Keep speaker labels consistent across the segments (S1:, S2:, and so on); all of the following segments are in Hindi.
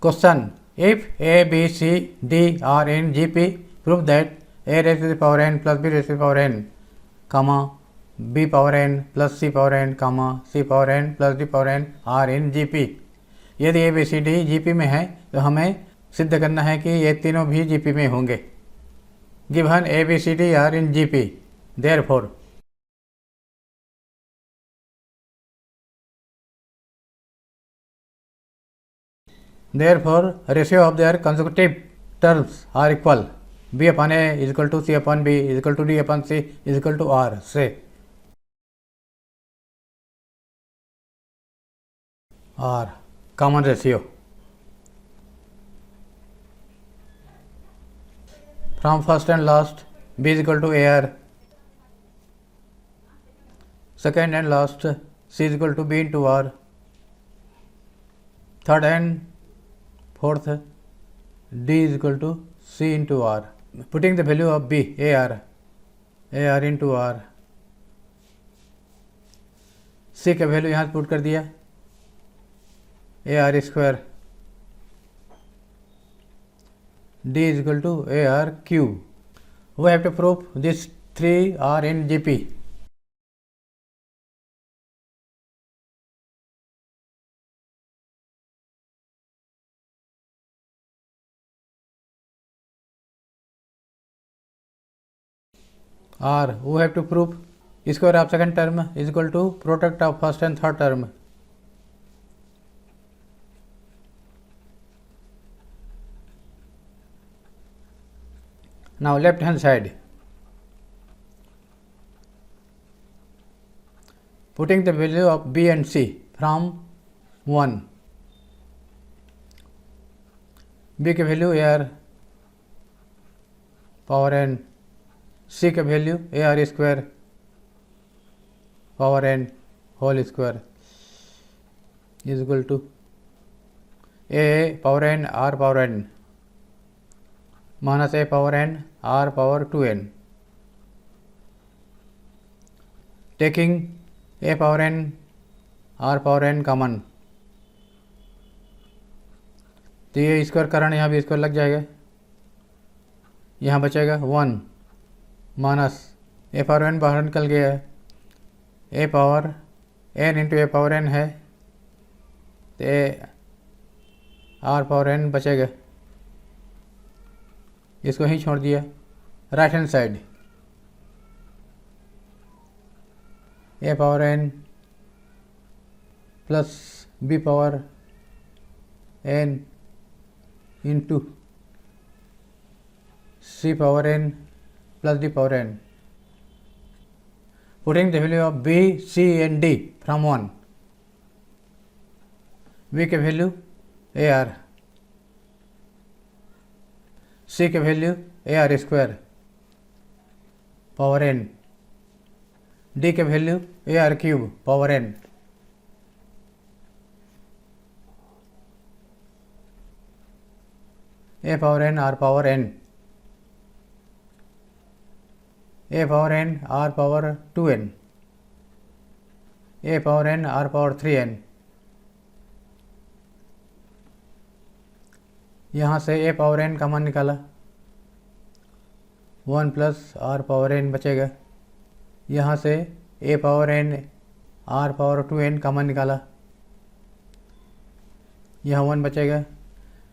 S1: Question: if A, B, C, D are in GP, prove that A raised to the power n plus B raised to the power n, comma, B power n plus C power n, comma, C power n plus D power n are in GP. यदि A, B, C, D GP में है तो हमें सिद्ध करना है कि ये तीनों भी GP में होंगे. Given A, B, C, D are in GP, therefore ratio of their consecutive terms are equal. B upon A is equal to C upon B is equal to D upon C is equal to R. Say R, common ratio. From first and last, B is equal to AR. Second and last, C is equal to B into R. Third and fourth, D is equal to C into R. Putting the value of B, AR into R. C का वैल्यू यहाँ पुट कर दिया, AR square. D is equal to AR cube. We have to prove these three are in GP. R, we have to prove square of second term is equal to product of first and third term. Now left hand side, putting the value of B and C from 1. B की value AR power n, C का value AR square power n whole square is equal to A power n R power n minus A power n R power 2n. Taking A power n R power n common, तो ये स्क्वायर कारण यहाँ भी स्क्वायर लग जाएगा. यहाँ बचेगा 1 माइनस A पावर n बाहर निकल गया है, A power n into A power n है, तो R पावर n बचेगा. इसको ही छोड़ दिया. Right hand side, A power n plus B power n into C power n plus D power n. Putting the value of B, C and D from 1. B के वैल्यू AR, C के value AR square power n, D के value AR cube power n. A power n R power n, A power n R power 2n, A power n R power 3n. यहाँ से A पावर n कॉमन निकाला, 1 प्लस R पावर n बचेगा. यहाँ से A power n R power 2n common निकाला, यहाँ 1 बचेगा.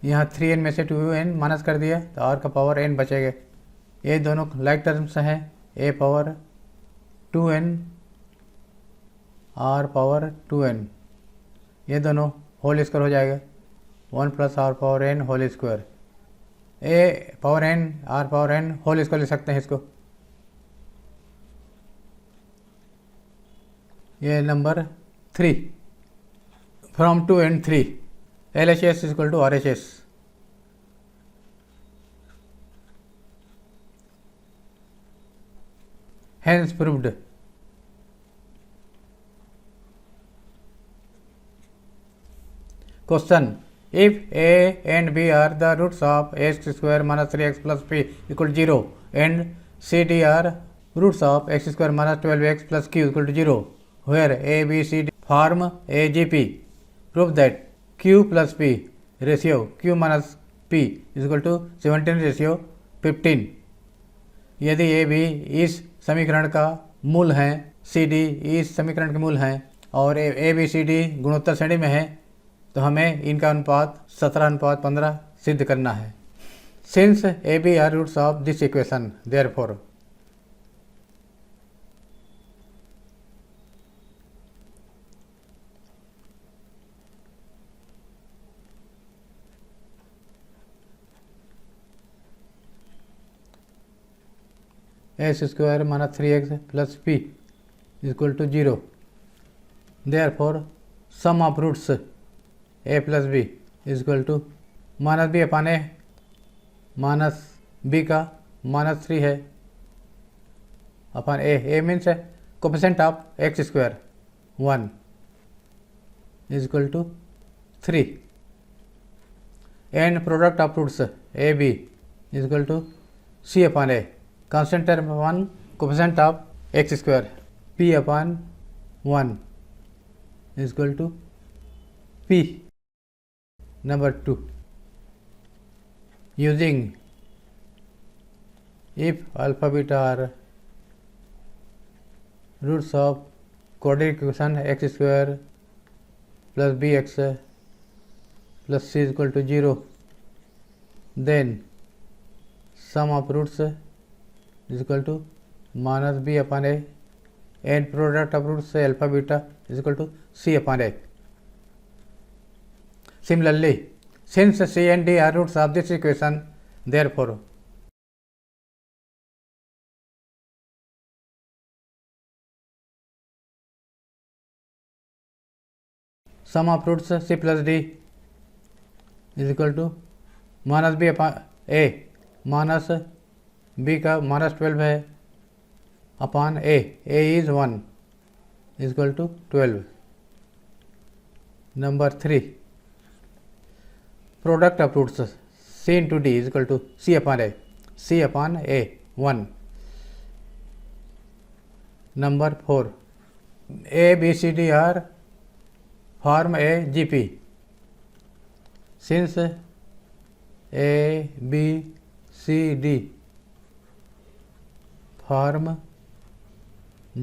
S1: यहाँ 3n में से 2n माइनस कर दिया तो R का पावर n बचेगा. ये दोनों लाइक टर्म्स हैं. A power 2n R power 2n, ये दोनों होल स्क्वायर हो जाएगा. 1 plus R power n whole square. A power n R power n whole square ले सकते हैं इसको. ये number 3 from 2 and 3 LHS is equal to RHS. Hence proved. Question: if A and B are the roots of x square minus 3x plus p equal to 0 and C, D are roots of x square minus 12x plus q equal to 0, where A, B, C, D form a GP, prove that q plus p ratio Q minus P equal to 17:15। यदि ए बी इस समीकरण का मूल है, सी डी इस समीकरण के मूल हैं और ए बी सी डी गुणोत्तर श्रेणी में है, तो हमें इनका अनुपात 17:15 सिद्ध करना है। Since a b are roots of this equation, therefore x square minus 3x plus p equal to 0। Therefore sum of roots a plus b equal to minus b upon a minus b का माइनस 3 है upon a means coefficient of x square 1 equal to 3 and product of roots a b equal to c upon a constant term 1 coefficient of x square p upon 1 is equal to p. Number 2, using if alpha beta are roots of quadratic equation x square plus bx plus c is equal to 0, then sum of roots is equal to minus b upon a and product of roots alpha beta is equal to c upon a. Similarly, since c and d are roots of this equation, therefore sum of roots c plus d is equal to minus b upon a minus b का माइनस 12 है upon a is 1 equal to 12। Number 3, product of roots c into d equal to c upon a 1। Number 4, a b c d are form a G P. Since a b c d form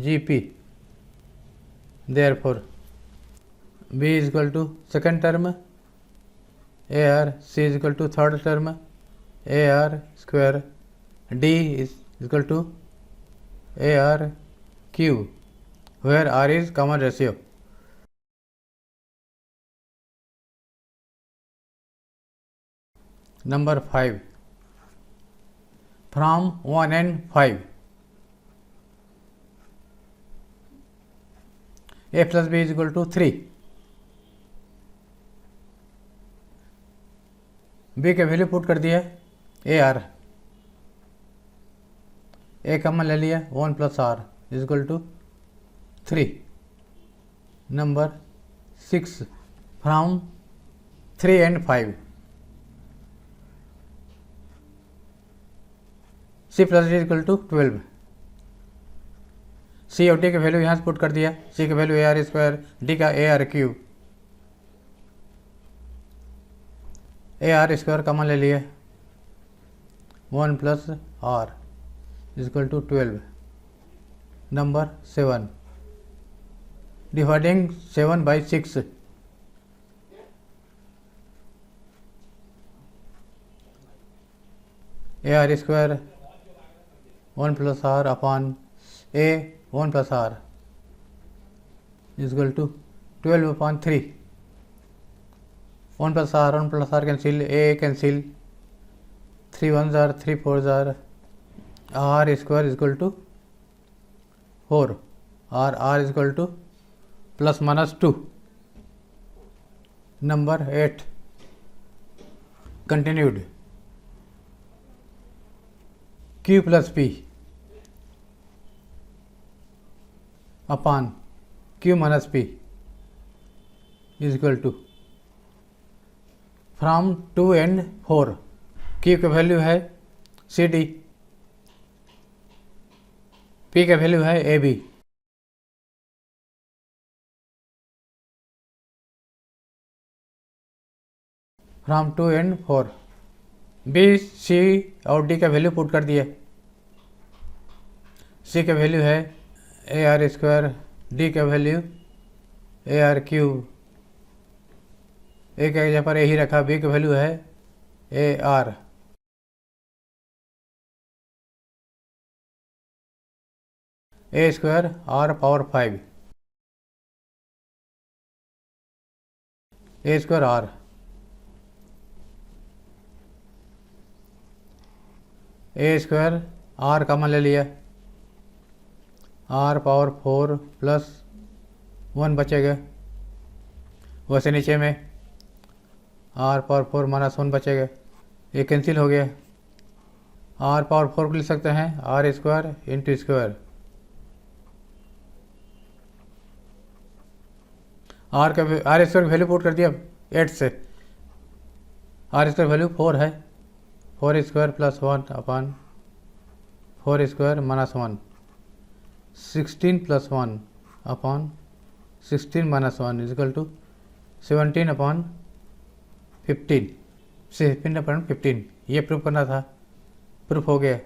S1: GP, therefore B is equal to second term AR, C is equal to third term AR square, D is equal to AR cube, where R is common ratio. Number 5, from 1 and 5, a plus b is equal to 3। b के वैल्यू पुट कर दिया ए आर, ए कॉमन ले लिया 1 plus R is equal to 3। Number 6, from 3 and 5, C plus D equal to 12। C और डी के वैल्यू यहाँ से पुट कर दिया, सी का value A R square, D का A R cube, A R square common ले लिए 1 plus R equal to 12। Number 7, dividing 7 by 6, A R square 1 plus R upon A 1 plus R equal to 12 upon 3। 1 plus r cancel, a cancel, 3 1s are 3 4s are, r square is equal to 4, or r is equal to plus minus 2। Number 8, continued, q plus p upon q minus p is equal to from 2 and 4, q का वैल्यू है सी डी, p का वैल्यू है a b. From 2 and 4। B, c और डी का वैल्यू पुट कर दिया। सी का वैल्यू है ए आर स्क्वायर, डी का वैल्यू ए आर क्यूब, ए का जगह पर ए ही रखा, बी का वैल्यू है A R. A square R power 5, A square R, A square R common ले लिया, आर पावर 4 प्लस 1 बचेगा। वैसे नीचे में आर पावर 4 माइनस 1 बचेगा, ये कैंसिल हो गया। आर पावर 4 को लिख सकते हैं R square into square. R square value put कर दिया 8 से। आर स्क्वायर वैल्यू 4 है, 4 square plus 1 upon 4 square minus 1, 16 plus 1 upon 16 minus 1 इजिकल टू 17 अपॉन 15, 16 अपॉन 15। ये प्रूफ करना था, प्रूफ हो गया।